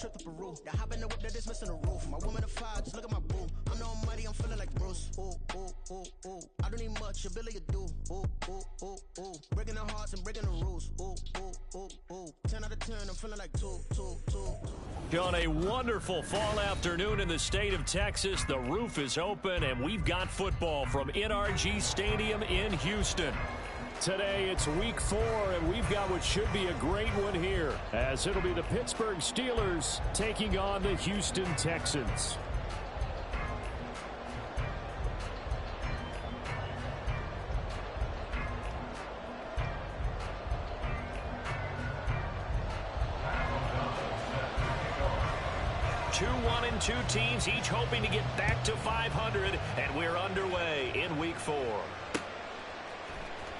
trip to Peru. Yeah, hop in the whip that is missing the roof. My woman a five, just look at my boo. I'm the almighty, I'm feeling like Bruce. Ooh, ooh, ooh, ooh. I don't need much, ability to do. Ooh, ooh, ooh, ooh. Breaking the hearts and breaking the rules. Ooh, ooh, ooh, ooh. 10 out of 10, I'm feeling like two. On a wonderful fall afternoon in the state of Texas, the roof is open and we've got football from NRG Stadium in Houston. Today it's week 4 and we've got what should be a great one here, as it'll be the Pittsburgh Steelers taking on the Houston Texans. Two 1-2 teams, each hoping to get back to 500, and we're underway in week 4.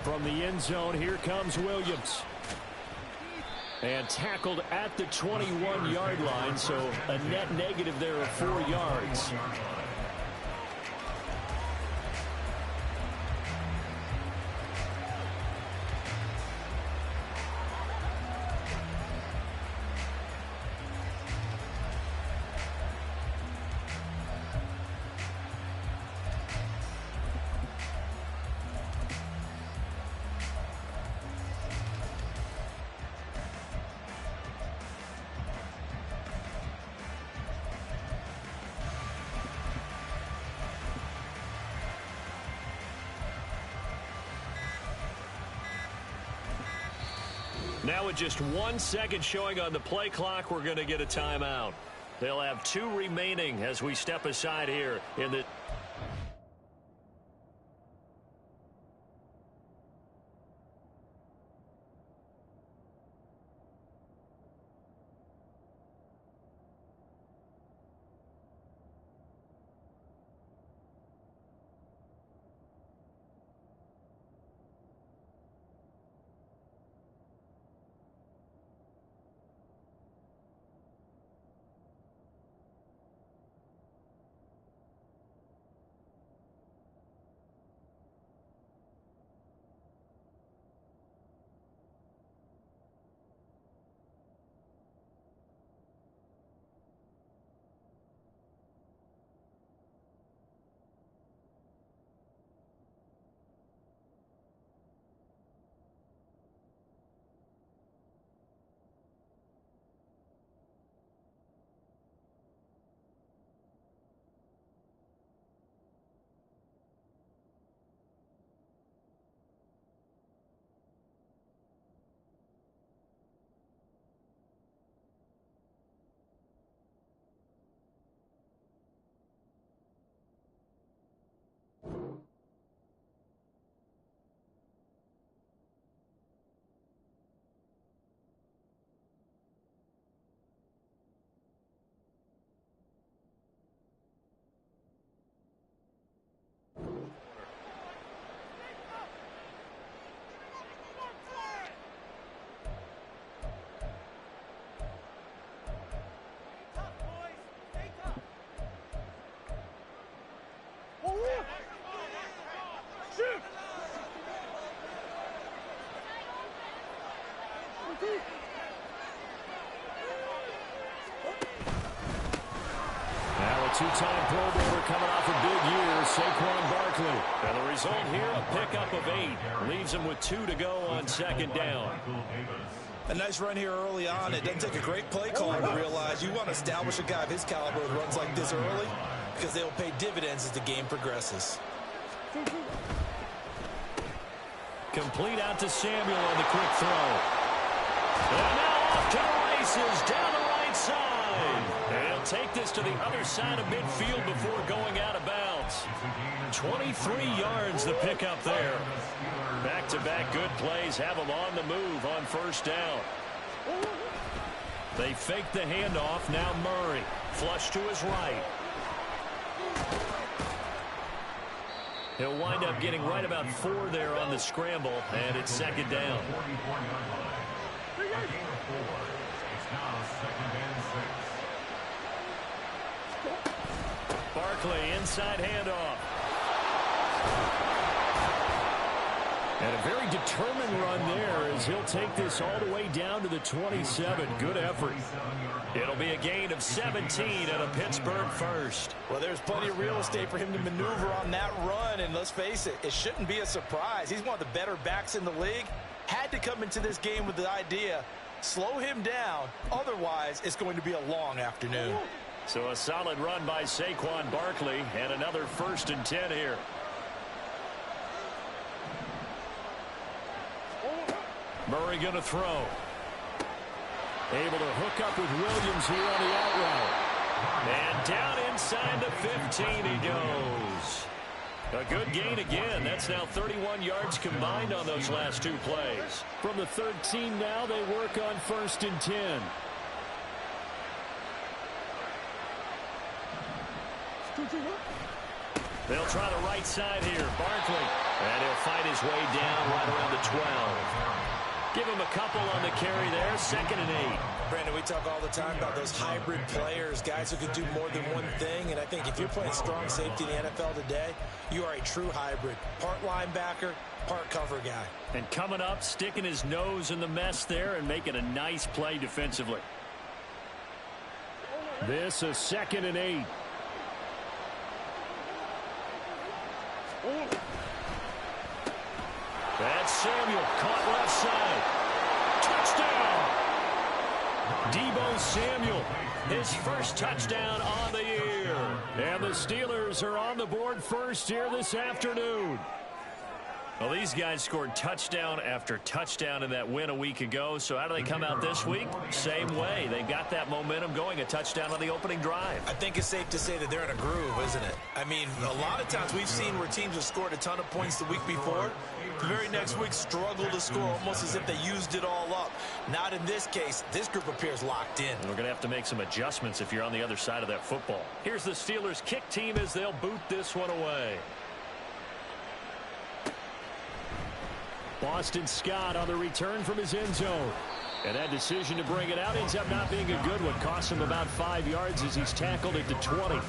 From the end zone, here comes Williams. And tackled at the 21-yard line, so a net negative there of 4 yards. Now with just 1 second showing on the play clock, we're going to get a timeout. They'll have 2 remaining as we step aside here in the... Now a two-time Pro Bowler coming off a big year, Saquon Barkley. And the result here, a pickup of 8. Leaves him with 2 to go on second down. A nice run here early on. It doesn't take a great play caller to realize you want to establish a guy of his caliber with runs like this early, because they'll pay dividends as the game progresses. Complete out to Samuel on the quick throw. And now off to the races down the right side. And he'll take this to the other side of midfield before going out of bounds. 23 yards the pickup there. Back-to-back good plays have him on the move on first down. They fake the handoff. Now Murray. Flush to his right. He'll wind up getting right about 4 there on the scramble, and it's second down. Barkley, inside handoff. And a very determined run there as he'll take this all the way down to the 27. Good effort. It'll be a gain of 17 and a Pittsburgh first. Well, there's plenty of real estate for him to maneuver on that run, and let's face it, it shouldn't be a surprise. He's one of the better backs in the league. Had to come into this game with the idea, slow him down, otherwise it's going to be a long afternoon. So a solid run by Saquon Barkley, and another 1st and 10 here. Murray going to throw. Able to hook up with Williams here on the out route. And down inside the 15 he goes. A good gain again. That's now 31 yards combined on those last 2 plays. From the 13 now, they work on 1st and 10. They'll try the right side here. Barkley. And he'll fight his way down right around the 12. Give him a couple on the carry there. 2nd and 8. Brandon, we talk all the time about those hybrid players, guys who can do more than one thing. And I think if you're playing strong safety in the NFL today, you are a true hybrid. Part linebacker, part cover guy. And coming up, sticking his nose in the mess there and making a nice play defensively. This is 2nd and 8. That's Samuel, caught left side. Touchdown! Deebo Samuel, his first touchdown on the year. And the Steelers are on the board first here this afternoon. Well, these guys scored touchdown after touchdown in that win a week ago. So how do they come out this week? Same way. They got that momentum going, a touchdown on the opening drive. I think it's safe to say that they're in a groove, isn't it? I mean, a lot of times we've seen where teams have scored a ton of points the week before. The very next week struggle to score, almost as if they used it all up. Not in this case. This group appears locked in. We're going to have to make some adjustments if you're on the other side of that football. Here's the Steelers kick team as they'll boot this one away. Boston Scott on the return from his end zone. And that decision to bring it out ends up not being a good one. Costs him about 5 yards as he's tackled at the 20.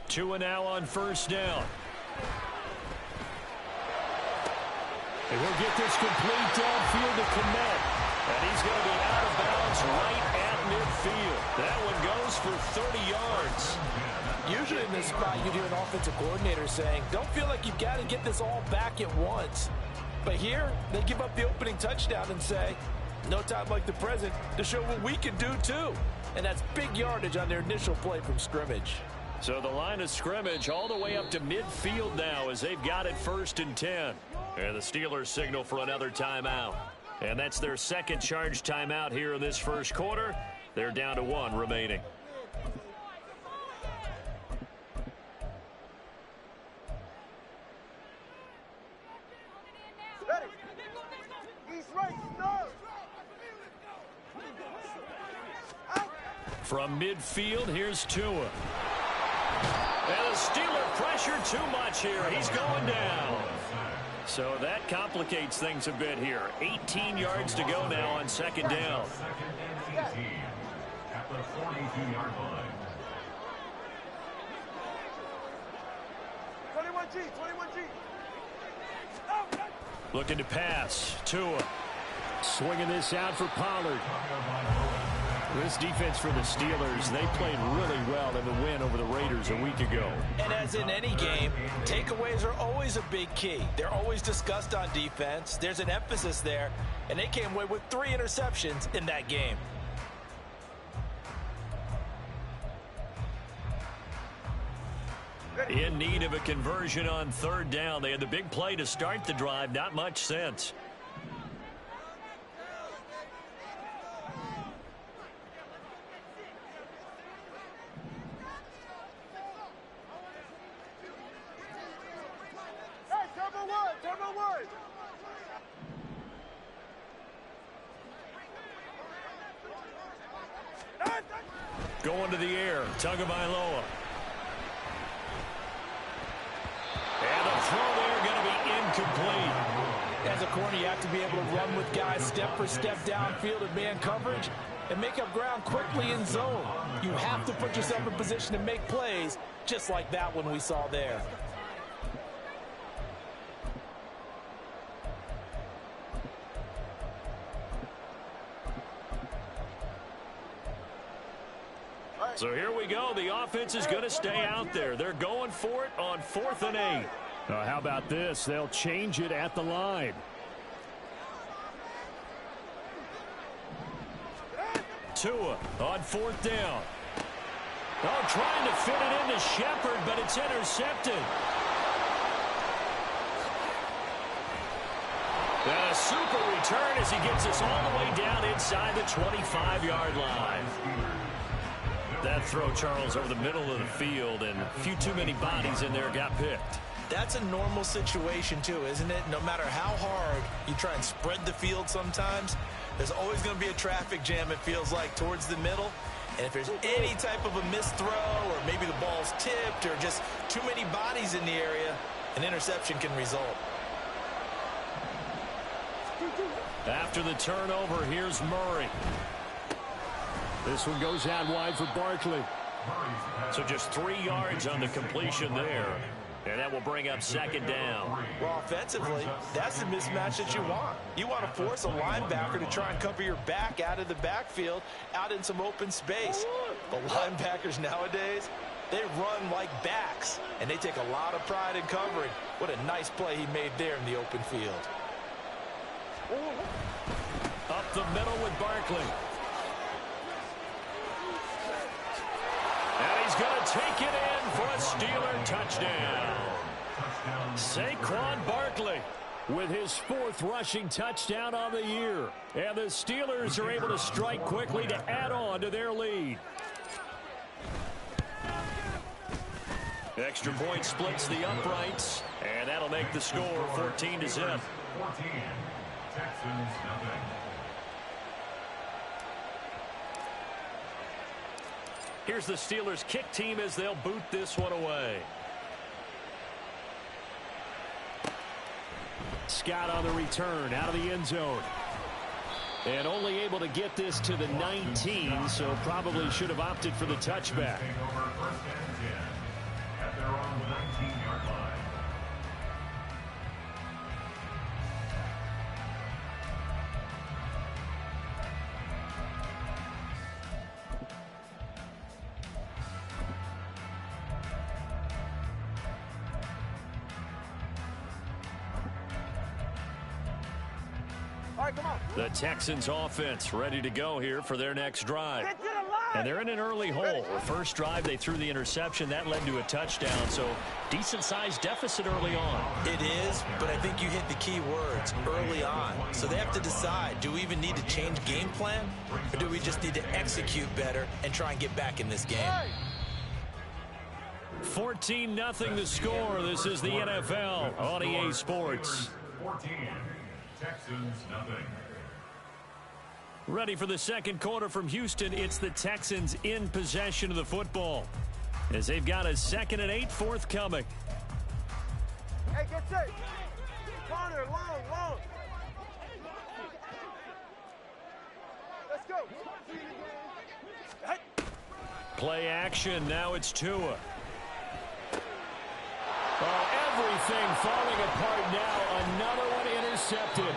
Two and now on 1st down. And he'll get this complete downfield to Kmet. And he's going to be out of bounds right at midfield. That one goes for 30 yards. Usually in this spot, you'd hear an offensive coordinator saying, don't feel like you've got to get this all back at once. But here, they give up the opening touchdown and say, no time like the present to show what we can do too. And that's big yardage on their initial play from scrimmage. So the line of scrimmage all the way up to midfield now as they've got it 1st and 10. And the Steelers signal for another timeout. And that's their second charge timeout here in this first quarter. They're down to 1 remaining. From midfield, here's Tua. And the Steeler pressure too much here. He's going down. So that complicates things a bit here. 18 yards to go now on 2nd down. At the 42-yard line. 21G. Looking to pass. Tua. Swinging this out for Pollard. This defense for the Steelers, they played really well in the win over the Raiders a week ago. And as in any game, takeaways are always a big key. They're always discussed on defense. There's an emphasis there, and they came away with 3 interceptions in that game. In need of a conversion on 3rd down. They had the big play to start the drive. Not much sense. Turbo one. Going to the air. Tagovailoa. And the throw there going to be incomplete. As a corner, you have to be able to run with guys step for step downfield in man coverage and make up ground quickly in zone. You have to put yourself in position to make plays, just like that one we saw there. So here we go. The offense is going to stay out there. They're going for it on 4th and 8. How about this? They'll change it at the line. Tua on 4th down. Oh, trying to fit it into Shepard, but it's intercepted. And a super return as he gets us all the way down inside the 25-yard line. That throw, Charles, over the middle of the field, and a few too many bodies in there got picked. That's a normal situation, too, isn't it? No matter how hard you try and spread the field sometimes, there's always going to be a traffic jam, it feels like, towards the middle. And if there's any type of a missed throw or maybe the ball's tipped or just too many bodies in the area, an interception can result. After the turnover, here's Murray. This one goes out wide for Barkley. So just 3 yards on the completion there. And that will bring up 2nd down. Well, offensively, that's the mismatch that you want. You want to force a linebacker to try and cover your back out of the backfield, out in some open space. But linebackers nowadays, they run like backs, and they take a lot of pride in covering. What a nice play he made there in the open field. Up the middle with Barkley. And he's going to take it in for a Steeler touchdown. Saquon Barkley with his 4th rushing touchdown on the year. And the Steelers are able to strike quickly to add on to their lead. Extra point splits the uprights, and that'll make the score 14-0. 14. Texans nothing. Here's the Steelers kick team as they'll boot this one away. Scott on the return out of the end zone. And only able to get this to the 19, so probably should have opted for the touchback. Take over 1st and 10 at their own 19-yard line. The Texans offense ready to go here for their next drive. And they're in an early hole. The first drive they threw the interception. That led to a touchdown. So decent-sized deficit early on. It is, but I think you hit the key words, early on. So they have to decide, do we even need to change game plan? Or do we just need to execute better and try and get back in this game? 14-0 the score. This is the NFL on EA Sports. 14. Texans nothing. Ready for the second quarter from Houston. It's the Texans in possession of the football as they've got a 2nd and 8 forthcoming. Hey, get set. Corner, long. Let's go. Play action. Now it's Tua. Oh, everything falling apart now. Another one intercepted.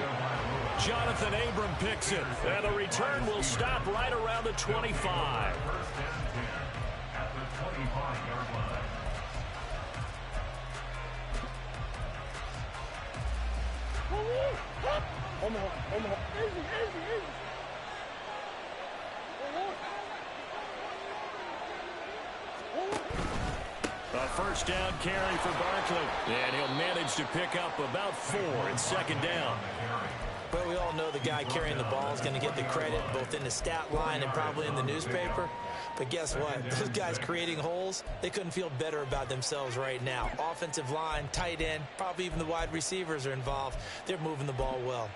Jonathan Abram picks it. And the return will stop right around the 25. 1st and 10 at the 25-yard line. Omaha. Easy. A first down carry for Barkley. And he'll manage to pick up about 4 in 2nd down. But we all know the guy carrying the ball is going to get the credit both in the stat line and probably in the newspaper. But guess what? Those guys creating holes, they couldn't feel better about themselves right now. Offensive line, tight end, probably even the wide receivers are involved. They're moving the ball well.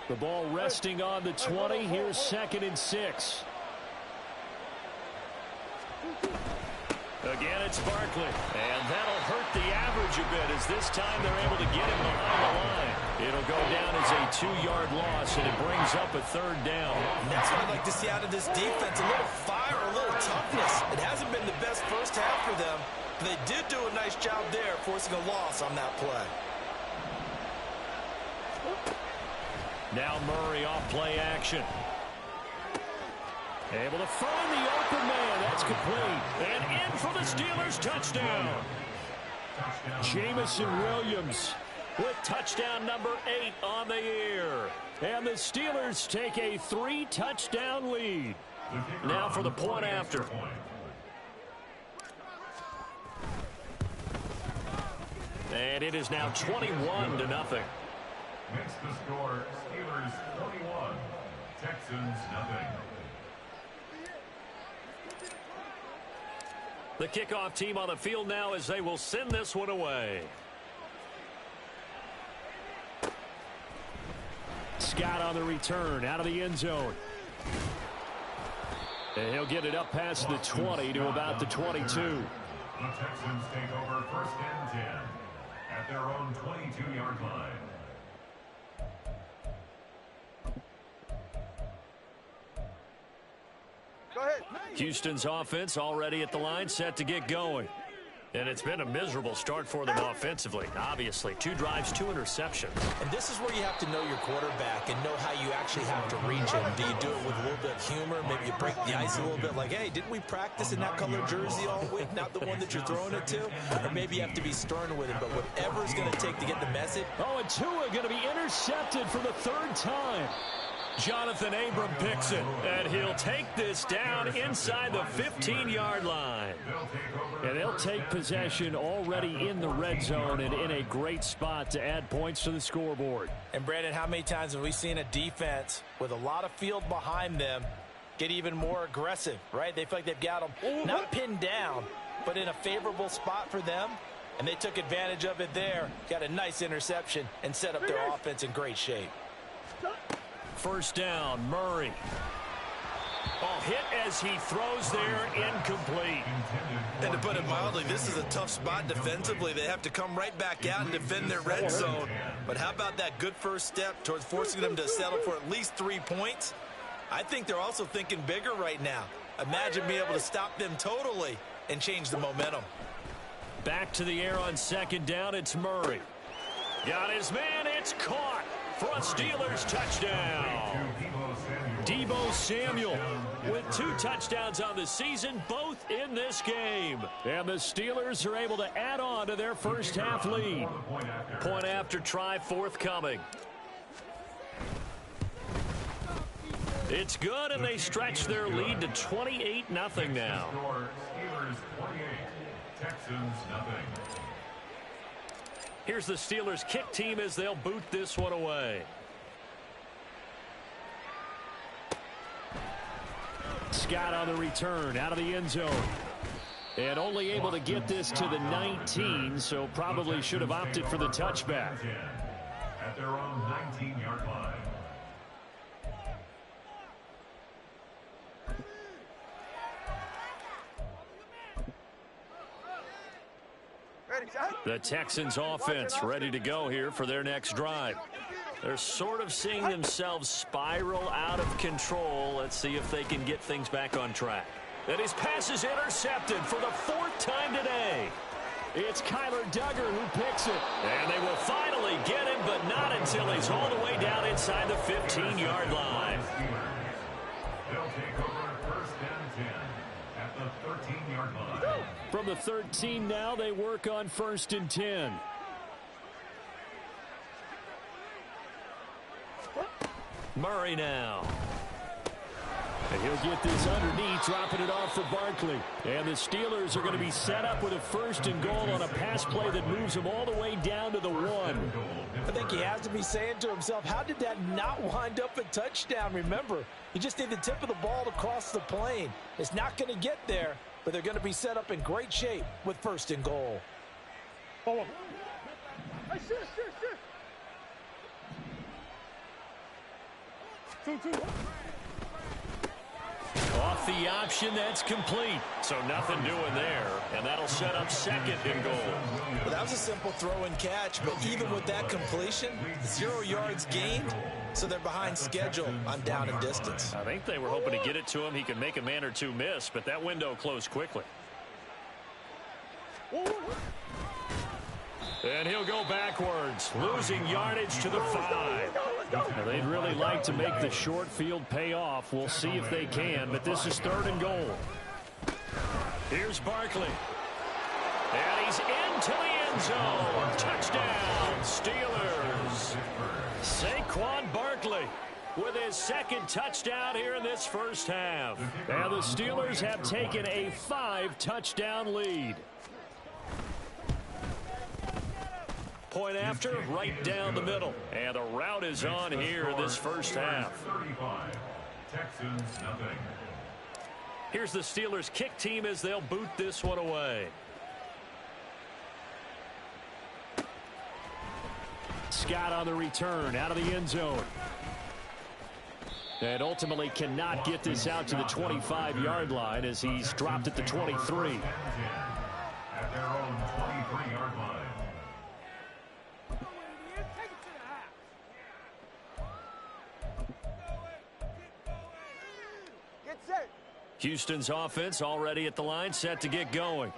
The ball resting on the 20. Here's 2nd and 6. Again, it's Barkley. And that'll hurt the average a bit as this time they're able to get him behind the line. It'll go down as a 2-yard loss, and it brings up a 3rd down. And that's what I'd like to see out of this defense, a little fire, a little toughness. It hasn't been the best first half for them, but they did do a nice job there forcing a loss on that play. Now Murray off play action. Able to find the open man. That's complete. And in for the Steelers touchdown. Jamison Williams with touchdown number 8 on the year. And the Steelers take a 3-touchdown lead. Now for the point after. And it is now 21-0. Makes the score Steelers 21, Texans nothing. The kickoff team on the field now as they will send this one away. Scott on the return out of the end zone. And he'll get it up past the 20 to about the 22. The Texans take over 1st and 10 at their own 22-yard line. Go ahead. Houston's offense already at the line, set to get going. And it's been a miserable start for them offensively. Obviously, 2 drives, 2 interceptions. And this is where you have to know your quarterback and know how you actually have to reach him. Do you do it with a little bit of humor? Maybe you break the ice a little bit like, hey, didn't we practice in that color jersey all week? Not the one that you're throwing it to? Or maybe you have to be stern with him. But whatever it's going to take to get the message. Oh, and Tua going to be intercepted for the 3rd time. Jonathan Abram picks it, and he'll take this down inside the 15-yard line. And they'll take possession already in the red zone and in a great spot to add points to the scoreboard. And, Brandon, how many times have we seen a defense with a lot of field behind them get even more aggressive, right? They feel like they've got them not pinned down, but in a favorable spot for them, and they took advantage of it there, got a nice interception, and set up their offense in great shape. 1st down, Murray. Oh, hit as he throws there, incomplete. And to put it mildly, this is a tough spot defensively. They have to come right back out and defend their red zone. But how about that good first step towards forcing them to settle for at least 3 points? I think they're also thinking bigger right now. Imagine being able to stop them totally and change the momentum. Back to the air on 2nd down, it's Murray. Got his man, it's caught for a Steelers touchdown. Deebo Samuel with 2 touchdowns on the season, both in this game. And the Steelers are able to add on to their first half lead. Point after try forthcoming. It's good, and they stretch their lead to 28-0 now. Steelers 28, Texans nothing. Here's the Steelers kick team as they'll boot this one away. Scott on the return out of the end zone. And only able to get this to the 19, so probably should have opted for the touchback. At their own 19-yard line. The Texans offense ready to go here for their next drive. They're sort of seeing themselves spiral out of control. Let's see if they can get things back on track. And his pass is intercepted for the 4th time today. It's Kyler Duggar who picks it. And they will finally get him, but not until he's all the way down inside the 15-yard line. They'll take over 1st and 10 at the 13-yard line. From the 13 now, they work on 1st and 10. Murray now. And he'll get this underneath, dropping it off for Barkley. And the Steelers are going to be set up with a 1st and goal on a pass play that moves them all the way down to the 1. I think he has to be saying to himself, how did that not wind up a touchdown? Remember, you just need the tip of the ball to cross the plane. It's not going to get there, but they're going to be set up in great shape with 1st and goal. Hey, sure. 2. Off with the option. That's complete. So nothing doing there, and that'll set up second and goal. Well, that was a simple throw and catch, but even with that completion, 0 yards gained, so they're behind schedule on down and distance. I think they were hoping to get it to him. He could make a man or two miss, but that window closed quickly. And he'll go backwards, losing yardage to the 5. Now, they'd really like to make the short field pay off. We'll see if they can, but this is 3rd and goal. Here's Barkley. And he's into the end zone. Touchdown, Steelers. Saquon Barkley with his 2nd touchdown here in this first half. And the Steelers have taken a 5-touchdown lead. Point after, right down the middle. And the route is on here in this first half. 35. Texans, nothing. Here's the Steelers kick team as they'll boot this one away. Scott on the return out of the end zone. And ultimately cannot get this out to the 25-yard line as he's dropped at the 23. At their own 23-yard line. Houston's offense already at the line, set to get going.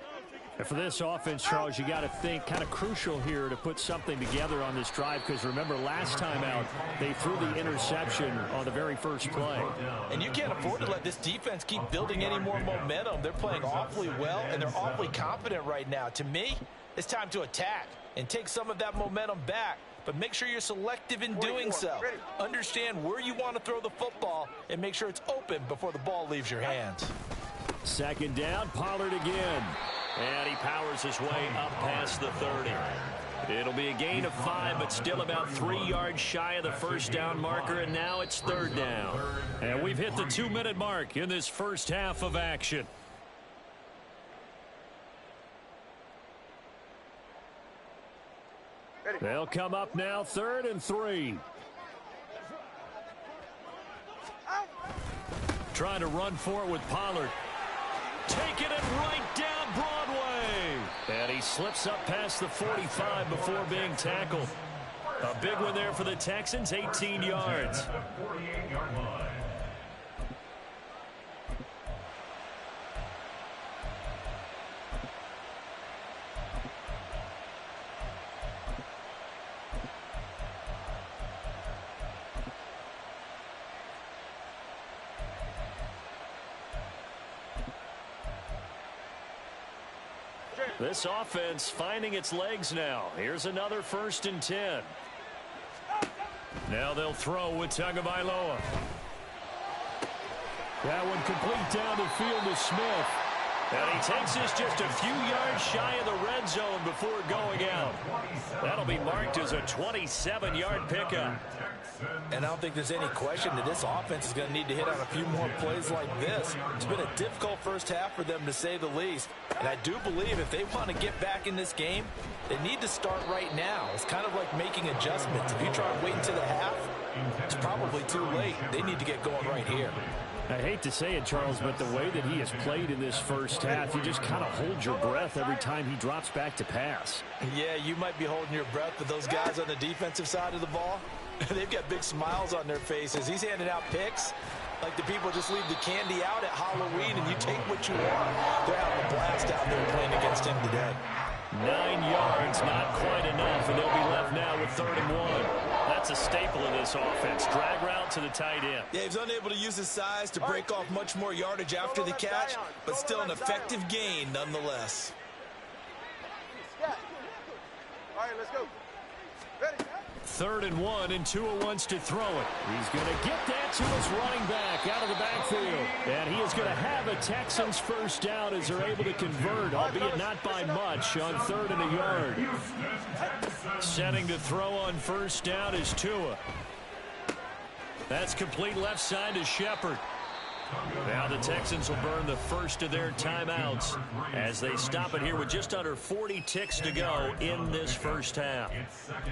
And for this offense, Charles, you got to think kind of crucial here to put something together on this drive, because remember last time out they threw the interception on the very first play. And you can't afford to let this defense keep building any more momentum. They're playing awfully well, and they're awfully confident right now. To me, it's time to attack and take some of that momentum back. But make sure you're selective in doing so. Understand where you want to throw the football and make sure it's open before the ball leaves your hands. 2nd down, Pollard again. And he powers his way up past the 30. It'll be a gain of 5, but still about 3 yards shy of the first down marker, and now it's 3rd down. And we've hit the 2-minute mark in this first half of action. They'll come up now, 3rd and 3. Trying to run for it with Pollard. Taking it right down Broadway. And he slips up past the 45 before being tackled. A big one there for the Texans, 18 yards. 48-yard line. This offense finding its legs now. Here's another 1st and 10. Now they'll throw with Tagovailoa. That one complete down the field to Smith. And he takes this just a few yards shy of the red zone before going out. That'll be marked as a 27-yard pickup. And I don't think there's any question that this offense is going to need to hit on a few more plays like this. It's been a difficult first half for them, to say the least. And I do believe if they want to get back in this game, they need to start right now. It's kind of like making adjustments. If you try and wait until the half, it's probably too late. They need to get going right here. I hate to say it, Charles, but the way that he has played in this first half, you just kind of hold your breath every time he drops back to pass. Yeah, you might be holding your breath, but those guys on the defensive side of the ball, they've got big smiles on their faces. He's handing out picks like the people just leave the candy out at Halloween and you take what you want. They're having a blast out there playing against him today. 9 yards, not quite enough, and they'll be left now with 3rd and 1. That's a staple of this offense. Drag route to the tight end. Yeah, he's unable to use his size to break off much more yardage after the catch, but still an effective gain nonetheless. All right, let's go. Ready? 3rd and 1, and Tua wants to throw it. He's going to get that to his running back out of the backfield. And he is going to have a Texans first down as they're able to convert, albeit not by much, on 3rd and a yard. Setting to throw on 1st down is Tua. That's complete left side to Shepard. Now the Texans will burn the first of their timeouts as they stop it here with just under 40 ticks to go in this first half.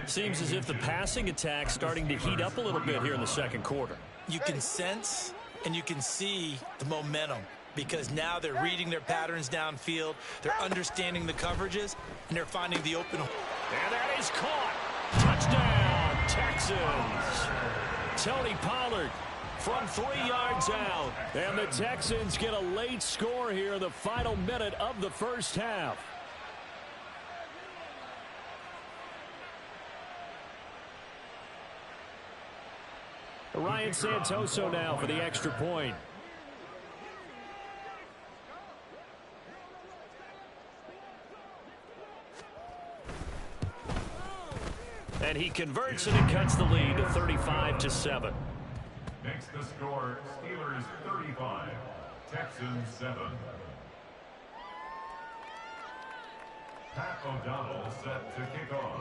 Seems as if the passing attack's starting to heat up a little bit here in the second quarter. You can sense and you can see the momentum because now they're reading their patterns downfield, they're understanding the coverages, and they're finding the open. And that is caught. Touchdown, Texans. Tony Pollard from 3 yards out. And the Texans get a late score here in the final minute of the first half. Ryan Santoso now for the extra point. And he converts and it cuts the lead to 35-7. Makes the score Steelers 35, Texans 7. Pat O'Donnell set to kick off.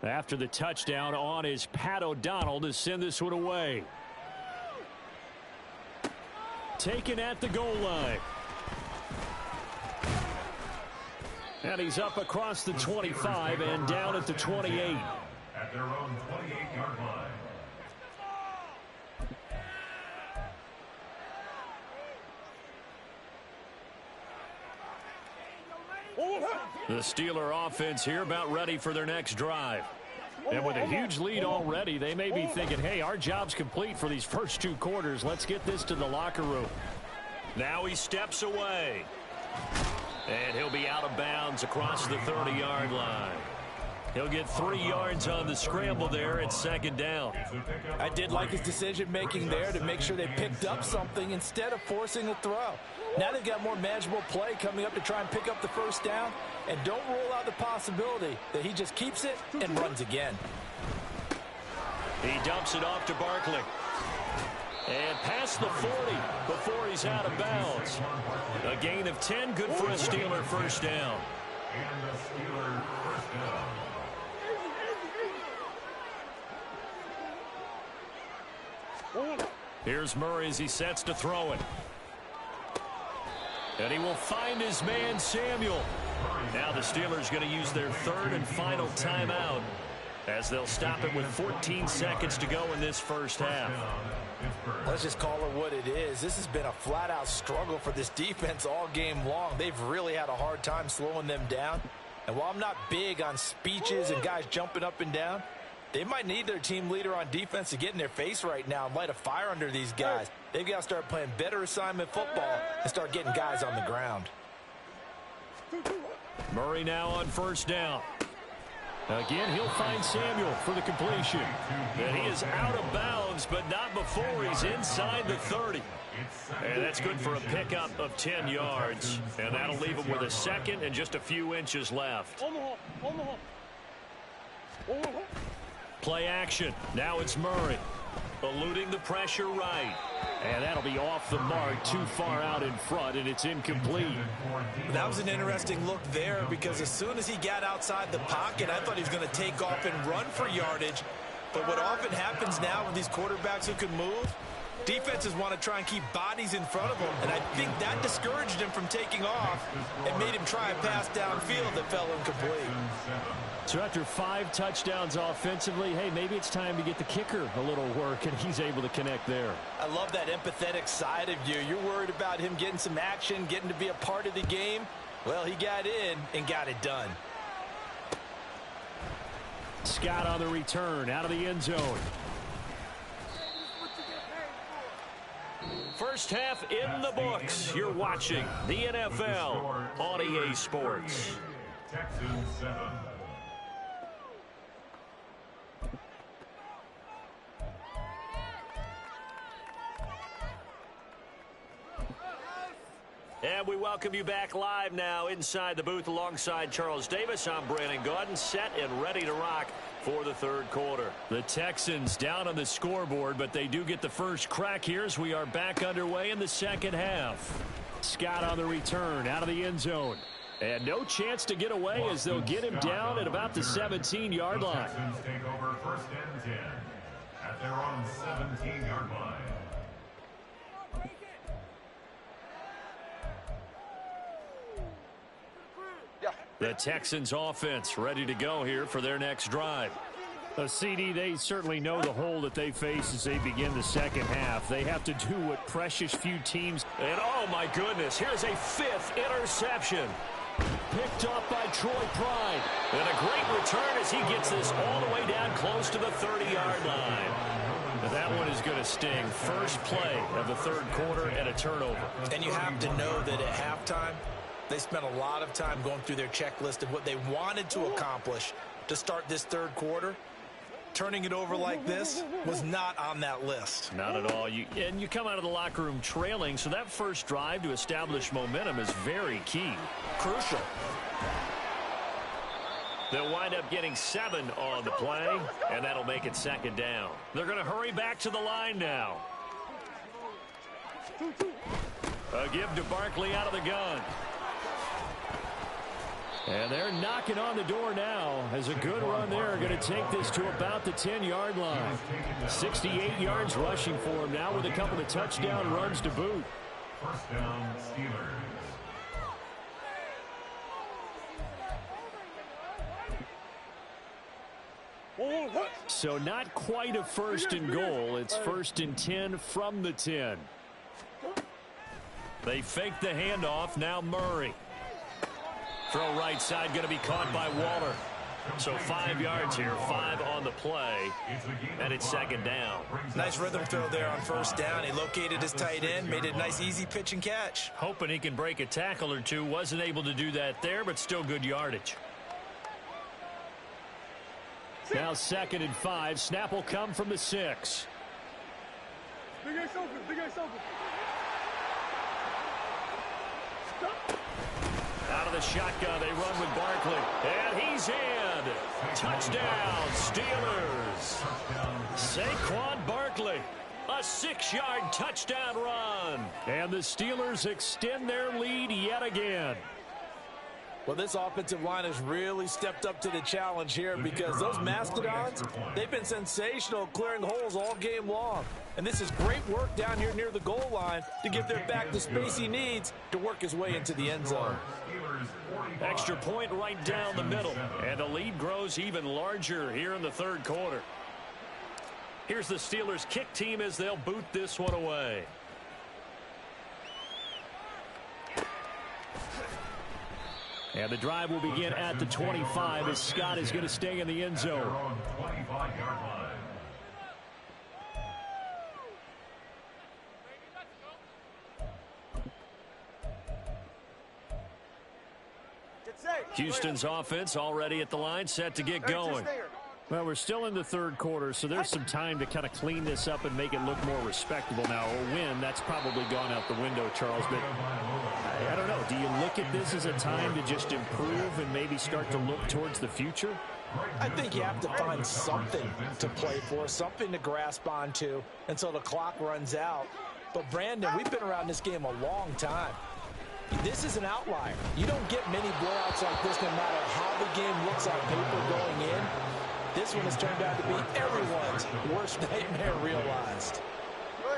After the touchdown on is Pat O'Donnell to send this one away. Taken at the goal line. And he's up across the 25 and down at the 28. At their own 28-yard line. The Steeler offense here about ready for their next drive. And with a huge lead already, they may be thinking, hey, our job's complete for these first 2 quarters. Let's get this to the locker room. Now he steps away. And he'll be out of bounds across the 30-yard line. He'll get 3 yards on the scramble there at second down. I did like his decision-making there to make sure they picked up something instead of forcing a throw. Now they've got more manageable play coming up to try and pick up the first down. And don't rule out the possibility that he just keeps it and runs again. He dumps it off to Barkley. And past the 40 before he's out of bounds. A gain of 10, good for a Steeler first down. And the Steeler first down. Here's Murray as he sets to throw it. And he will find his man, Samuel. Now the Steelers going to use their 3rd and final timeout as they'll stop it with 14 seconds to go in this first half. Let's just call it what it is. This has been a flat-out struggle for this defense all game long. They've really had a hard time slowing them down. And while I'm not big on speeches and guys jumping up and down, they might need their team leader on defense to get in their face right now and light a fire under these guys. They've got to start playing better assignment football and start getting guys on the ground. Murray now on first down. Again, he'll find Samuel for the completion. And he is out of bounds, but not before he's inside the 30. And that's good for a pickup of 10 yards. And that'll leave him with a second and just a few inches left. Play action. Now it's Murray. Eluding the pressure right. And that'll be off the mark, too far out in front, and it's incomplete. That was an interesting look there because as soon as he got outside the pocket, I thought he was going to take off and run for yardage. But what often happens now with these quarterbacks who can move, defenses want to try and keep bodies in front of them, and I think that discouraged him from taking off and made him try a pass downfield that fell incomplete. So after 5 touchdowns offensively, hey, maybe it's time to get the kicker a little work, and he's able to connect there. I love that empathetic side of you. You're worried about him getting some action, getting to be a part of the game. Well, he got in and got it done. Scott on the return out of the end zone. First half in the books. You're watching the NFL on EA Sports. Texans 7. And we welcome you back live now inside the booth alongside Charles Davis. I'm Brandon Gaudin, set and ready to rock for the third quarter. The Texans down on the scoreboard, but they do get the first crack here as we are back underway in the second half. Scott on the return out of the end zone. And no chance to get away as they'll get him down at about the 17-yard line. The Texans take over first and 10 at their own 17-yard line. The Texans offense ready to go here for their next drive. CD, they certainly know the hole that they face as they begin the second half. They have to do what precious few teams. And oh my goodness, here's a 5th interception. Picked up by Troy Pride. And a great return as he gets this all the way down close to the 30-yard line. Now that one is going to sting. First play of the third quarter and a turnover. And you have to know that at halftime, they spent a lot of time going through their checklist of what they wanted to accomplish to start this third quarter. Turning it over like this was not on that list. Not at all. You come out of the locker room trailing, so that first drive to establish momentum is very key. Crucial. They'll wind up getting 7 on the play, and that'll make it second down. They're going to hurry back to the line now. A give to Barkley out of the gun. And they're knocking on the door now as a good run there. Going to take this to about the 10-yard line. 68 yards rushing for him now with a couple of touchdown runs to boot. First down, Steelers. So not quite a first and goal. It's first and 10 from the 10. They fake the handoff. Now Murray. Throw right side going to be caught by Waller. So 5 yards here, 5 on the play, and it's second down. Nice rhythm throw there on first down. He located his tight end, made it a nice easy pitch and catch. Hoping he can break a tackle or two. Wasn't able to do that there, but still good yardage. Now 2nd and 5. Snap will come from the 6. Big Ace open, Big Ace open. Out of the shotgun, they run with Barkley. And he's in. Touchdown, Steelers. Saquon Barkley. A 6-yard touchdown run. And the Steelers extend their lead yet again. Well, this offensive line has really stepped up to the challenge here because those Mastodons, they've been sensational clearing holes all game long. And this is great work down here near the goal line to give their back the space he needs to work his way into the end zone. Extra point right down the middle. And the lead grows even larger here in the third quarter. Here's the Steelers kick team as they'll boot this one away. And the drive will begin at the 25 as Scott is going to stay in the end zone. Houston's offense already at the line, set to get going. Well, we're still in the third quarter, so there's some time to kind of clean this up and make it look more respectable now. A win, that's probably gone out the window, Charles. But I don't know. Do you look at this as a time to just improve and maybe start to look towards the future? I think you have to find something to play for, something to grasp onto until the clock runs out. But, Brandon, we've been around this game a long time. This is an outlier. You don't get many blowouts like this no matter how the game looks on paper going in. This one has turned out to be everyone's worst nightmare realized.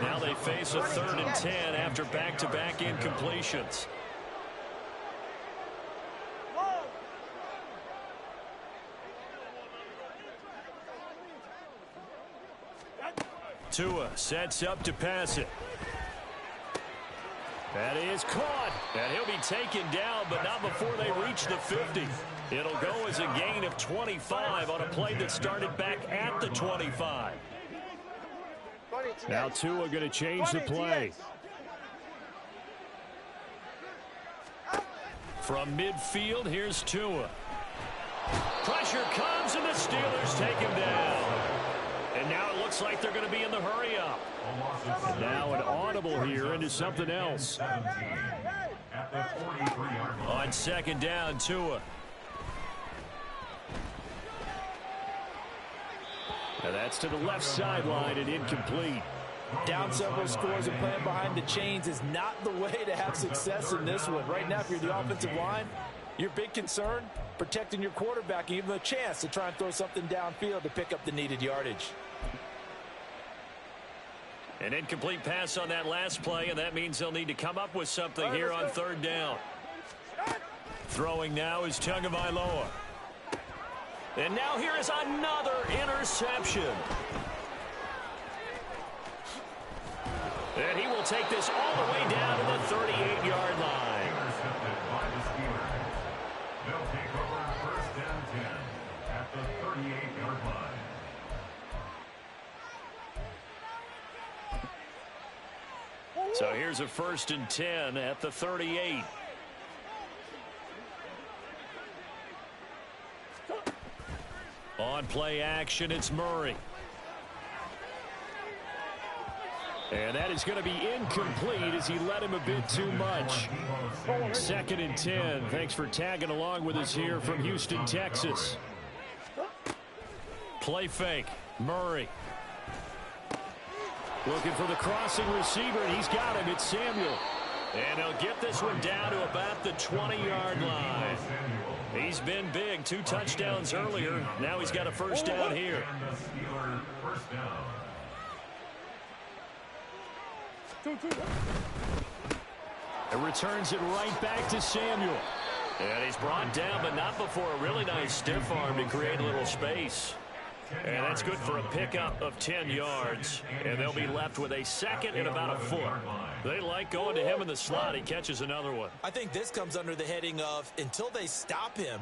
Now they face a 3rd and 10 after back-to-back incompletions. Tua sets up to pass it. That is caught. And he'll be taken down, but not before they reach the 50. It'll go as a gain of 25 on a play that started back at the 25. Now Tua going to change the play. From midfield, here's Tua. Pressure comes, and the Steelers take him down. And now it looks like they're going to be in the hurry-up. And now an audible here into something else. On 2nd down, Tua. And that's to the left sideline and incomplete. Down several scores and playing behind the chains is not the way to have success in this one. Right now, if you're the offensive line, your big concern, protecting your quarterback and give him a chance to try and throw something downfield to pick up the needed yardage. An incomplete pass on that last play, and that means they'll need to come up with something here on 3rd down. Throwing now is Tagovailoa. And now here is another interception. And he will take this all the way down to the 38-yard line. Intercepted by the Steelers. They'll take over first and 10 at the 38-yard line. So here's a first and 10 at the 38. On play action, it's Murray. And that is going to be incomplete as he let him a bit too much. Second and 10. Thanks for tagging along with us here from Houston, Texas. Play fake. Murray. Looking for the crossing receiver, and he's got him. It's Samuel. And he'll get this one down to about the 20-yard line. He's been big. 2 touchdowns earlier. Now he's got a first down here. It returns it right back to Samuel. And he's brought down, but not before a really nice stiff arm to create a little space. And that's good for a pickup of 10 yards. And they'll be left with a second and about a foot. They like going to him in the slot. He catches another one. I think this comes under the heading of, until they stop him,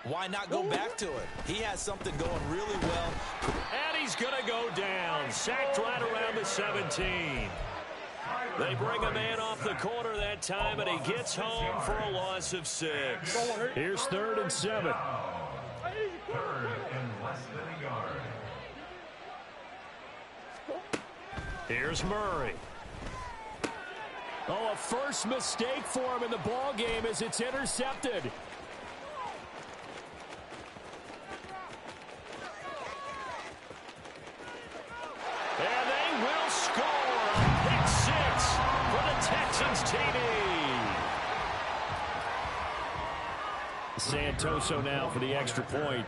why not go back to it? He has something going really well. And he's going to go down. Sacked right around the 17. They bring a man off the corner that time, and he gets home for a loss of 6. Here's 3rd and 7. Third and less than a yard. Here's Murray. Oh, a first mistake for him in the ball game as it's intercepted. And they will score a pick 6 for the Texans TD. Santoso now for the extra point.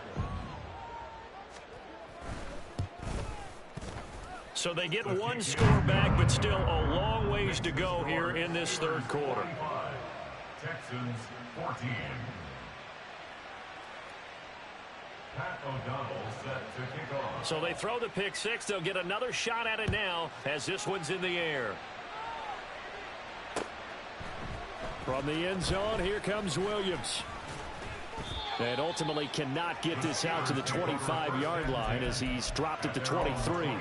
So they get one score back, but still a long ways to go here in this third quarter. Texans 14. Pat O'Donnell set to kick off. So they throw the pick 6. They'll get another shot at it now as this one's in the air. From the end zone, here comes Williams. And ultimately cannot get this out to the 25-yard line as he's dropped at the 23.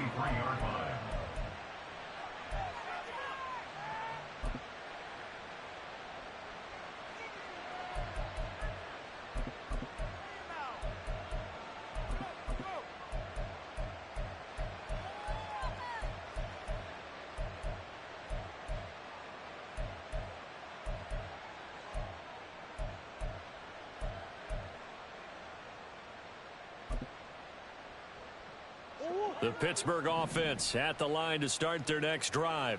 The Pittsburgh offense at the line to start their next drive.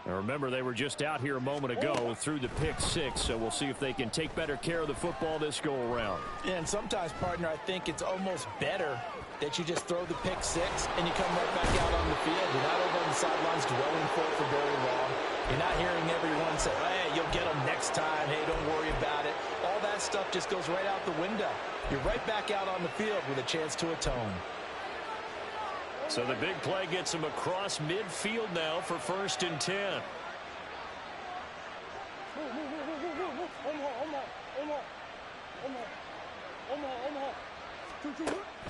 Now remember, they were just out here a moment ago through the pick 6, so we'll see if they can take better care of the football this go-around. And sometimes, partner, I think it's almost better that you just throw the pick 6 and you come right back out on the field. You're not over on the sidelines dwelling for it for very long. You're not hearing everyone say, hey, you'll get them next time. Hey, don't worry about it. All that stuff just goes right out the window. You're right back out on the field with a chance to atone. So the big play gets him across midfield now for first and 10.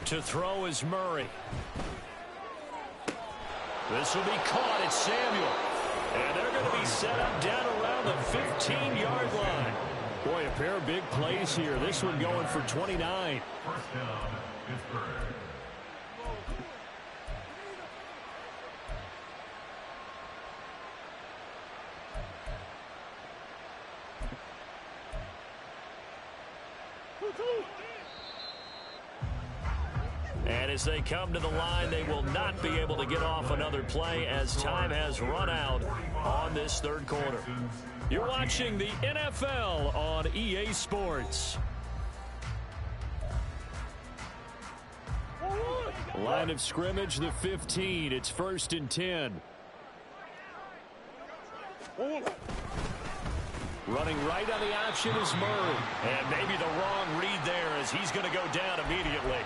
To throw is Murray. This will be caught at Samuel. And they're going to be set up down around the 15-yard line. Boy, a pair of big plays here. This one going for 29. First down, Pittsburgh. And as they come to the line, they will not be able to get off another play as time has run out on this third quarter. You're watching the NFL on EA Sports. Line of scrimmage, the 15. It's first and 10. Running right on the option is Murray. And maybe the wrong read there as he's going to go down immediately.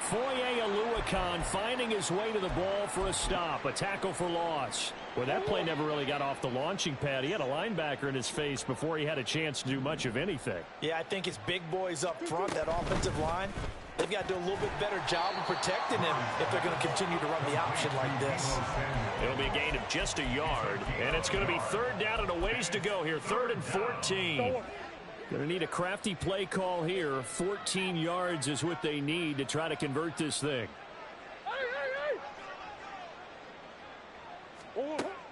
Foye Oluwakan finding his way to the ball for a stop. A tackle for loss. Well, that play never really got off the launching pad. He had a linebacker in his face before he had a chance to do much of anything. Yeah, I think it's big boys up front, that offensive line. They've got to do a little bit better job of protecting him if they're going to continue to run the option like this. It'll be a gain of just a yard, and it's going to be third down and a ways to go here. 3rd and 14. Going to need a crafty play call here. 14 yards is what they need to try to convert this thing.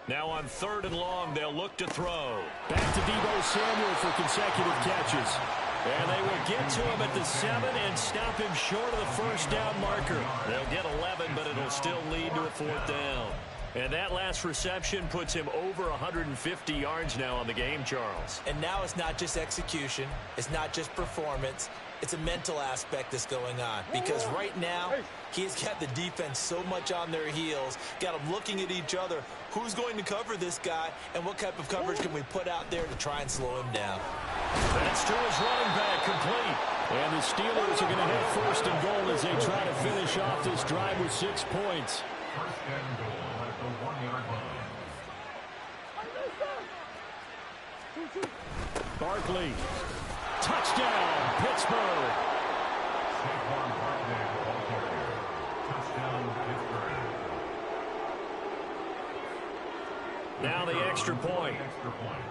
Now on 3rd and long, they'll look to throw. Back to Deebo Samuel for consecutive catches. And they will get to him at the 7 and stop him short of the first down marker. They'll get 11, but it'll still lead to a 4th down. And that last reception puts him over 150 yards now on the game, Charles. And now it's not just execution. It's not just performance. It's a mental aspect that's going on. Because right now, he's got the defense so much on their heels, got them looking at each other. Who's going to cover this guy, and what type of coverage can we put out there to try and slow him down? That's to his running back, complete. And the Steelers are going to have 1st and goal as they try to finish off this drive with 6 points. 1st and goal at the 1-yard line. Barkley. Touchdown, Pittsburgh. Saquon Barkley, ball carrier. Touchdown, Pittsburgh. Now the extra point. Extra point.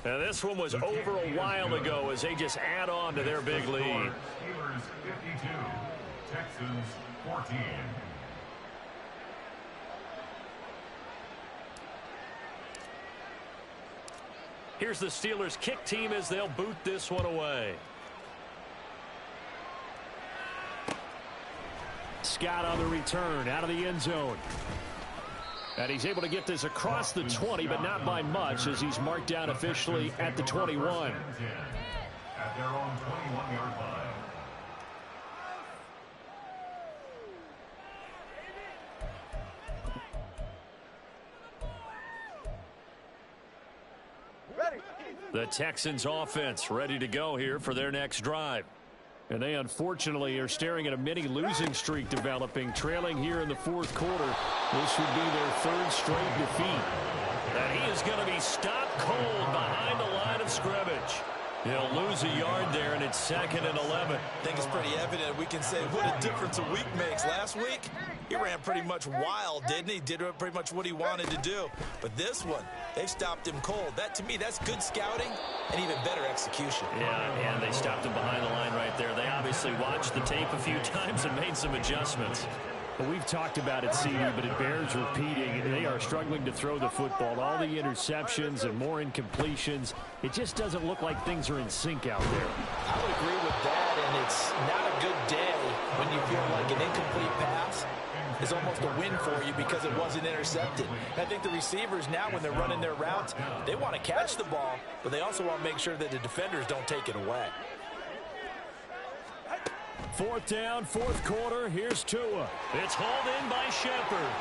And this one was over a while ago as they just add on to their big lead. Steelers 52, Texans 14. Here's the Steelers kick team as they'll boot this one away. Scott on the return out of the end zone. And he's able to get this across the 20, but not by much as he's marked down officially at the 21. At their own 21-yard line. The Texans offense ready to go here for their next drive. And they unfortunately are staring at a mini losing streak developing, trailing here in the 4th quarter. This would be their 3rd straight defeat. And he is going to be stopped cold behind the line of scrimmage. He'll lose a yard there, and it's 2nd and 11. I think it's pretty evident. We can say what a difference a week makes. Last week, he ran pretty much wild, didn't he? Did pretty much what he wanted to do. But this one, they've stopped him cold. That, to me, that's good scouting and even better execution. Yeah, and they stopped him behind the line right there. They obviously watched the tape a few times and made some adjustments. Well, we've talked about it, CD, but it bears repeating. They are struggling to throw the football. All the interceptions and more incompletions. It just doesn't look like things are in sync out there. I would agree with that, and it's not a good day when you feel like an incomplete pass is almost a win for you because it wasn't intercepted. And I think the receivers now, when they're running their routes, they want to catch the ball, but they also want to make sure that the defenders don't take it away. 4th down, 4th quarter. Here's Tua. It's hauled in by Shepard.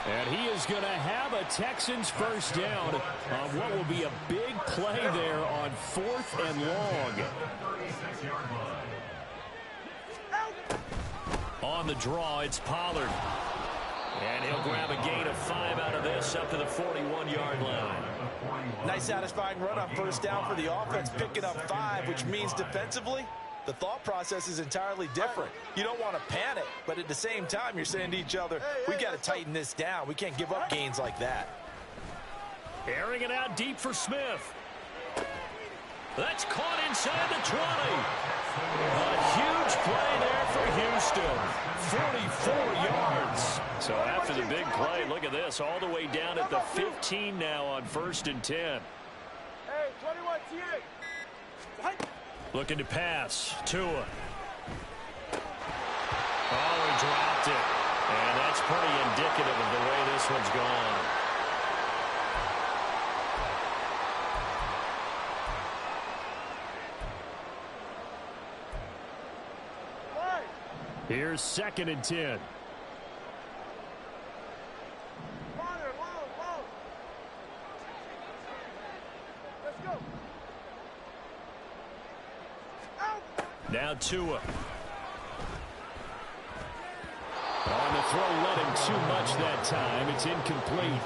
And he is going to have a Texans 1st down on what will be a big play there on 4th and long. On the draw, it's Pollard. And he'll grab a gain of 5 out of this up to the 41-yard line. Nice satisfying run on 1st down for the offense, picking up 5, which means defensively, the thought process is entirely different. You don't want to panic, but at the same time, you're saying to each other, we've got to tighten this down. We can't give up gains like that. Airing it out deep for Smith. That's caught inside the 20. A huge play there for Houston. 44 yards. So after the big play, look at this, all the way down at the 15 now on 1st and 10. Hey, 21 TA. Looking to pass. Tua. Oh, he dropped it. And that's pretty indicative of the way this one's gone. Here's 2nd and 10. Let's go. Now Tua. On the throw, led him too much that time. It's incomplete.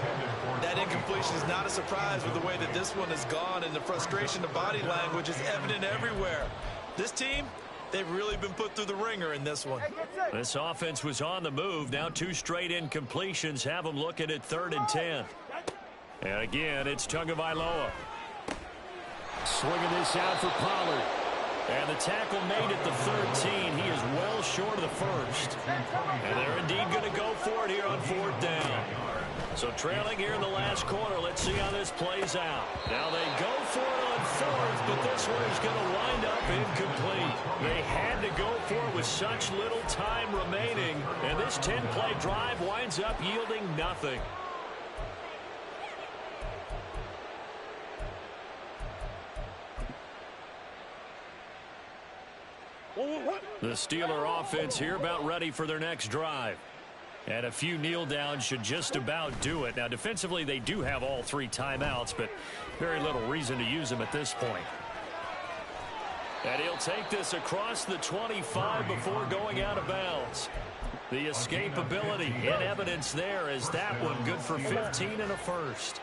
That incompletion is not a surprise with the way that this one has gone, and the frustration, the body language is evident everywhere. This team, they've really been put through the ringer in this one. This offense was on the move. Now 2 straight incompletions have them looking at 3rd and 10. And again, it's Tagovailoa. Swinging this out for Pollard. And the tackle made at the 13. He is well short of the first. And they're indeed going to go for it here on 4th down. So trailing here in the last quarter. Let's see how this plays out. Now they go for it on 4th, but this one is going to wind up incomplete. They had to go for it with such little time remaining. And this 10-play drive winds up yielding nothing. The Steeler offense here about ready for their next drive. And a few kneel downs should just about do it. Now, defensively, they do have all 3 timeouts, but very little reason to use them at this point. And he'll take this across the 25 before going out of bounds. The escapability in evidence there as that one good for 15 and a first.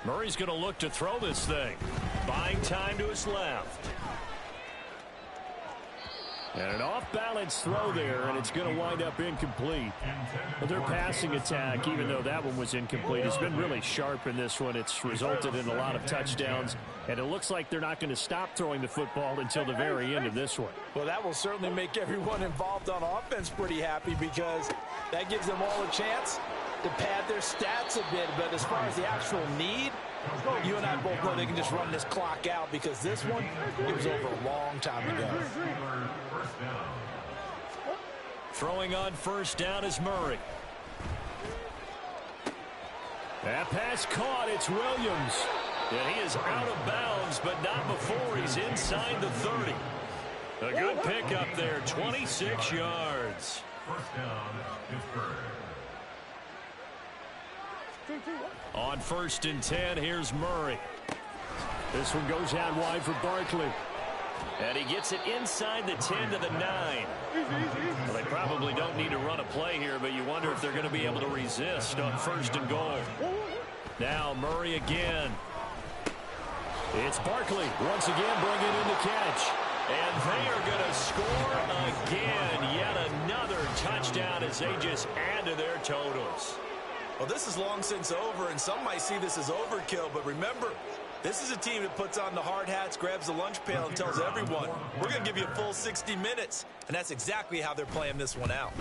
Murray's going to look to throw this thing. Buying time to his left. And an off-balance throw there, and it's going to wind up incomplete. But their passing attack, even though that one was incomplete, has been really sharp in this one. It's resulted in a lot of touchdowns, and it looks like they're not going to stop throwing the football until the very end of this one. Well, that will certainly make everyone involved on offense pretty happy, because that gives them all a chance to pad their stats a bit. But as far as the actual need, you and I both know they can just run this clock out, because this one, it was over a long time ago. Throwing on 1st down is Murray. That pass caught. It's Williams. And he is out of bounds, but not before he's inside the 30. A good pickup there, 26 yards. 1st down, Pittsburgh. On 1st and 10, here's Murray. This one goes out wide for Barkley. And he gets it inside the 10 to the 9. Well, they probably don't need to run a play here, but you wonder if they're going to be able to resist on 1st and goal. Now Murray again. It's Barkley once again bringing in the catch. And they are going to score again. Yet another touchdown as they just add to their totals. Well, this is long since over, and some might see this as overkill, but remember, this is a team that puts on the hard hats, grabs the lunch pail, and tells everyone, we're going to give you a full 60 minutes, and that's exactly how they're playing this one out.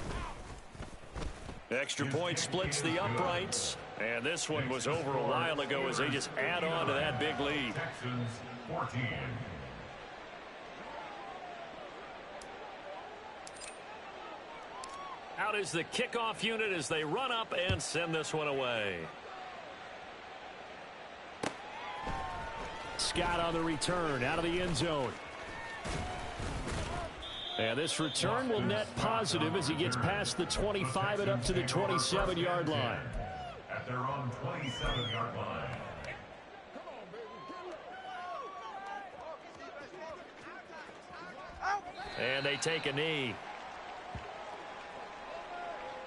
Extra point splits the uprights, and this one was over a while ago as they just add on to that big lead. Texans 14. Out is the kickoff unit as they run up and send this one away. Scott on the return out of the end zone. And this return will net positive as he gets past the 25 and up to the 27-yard line. At their own 27-yard line. And they take a knee.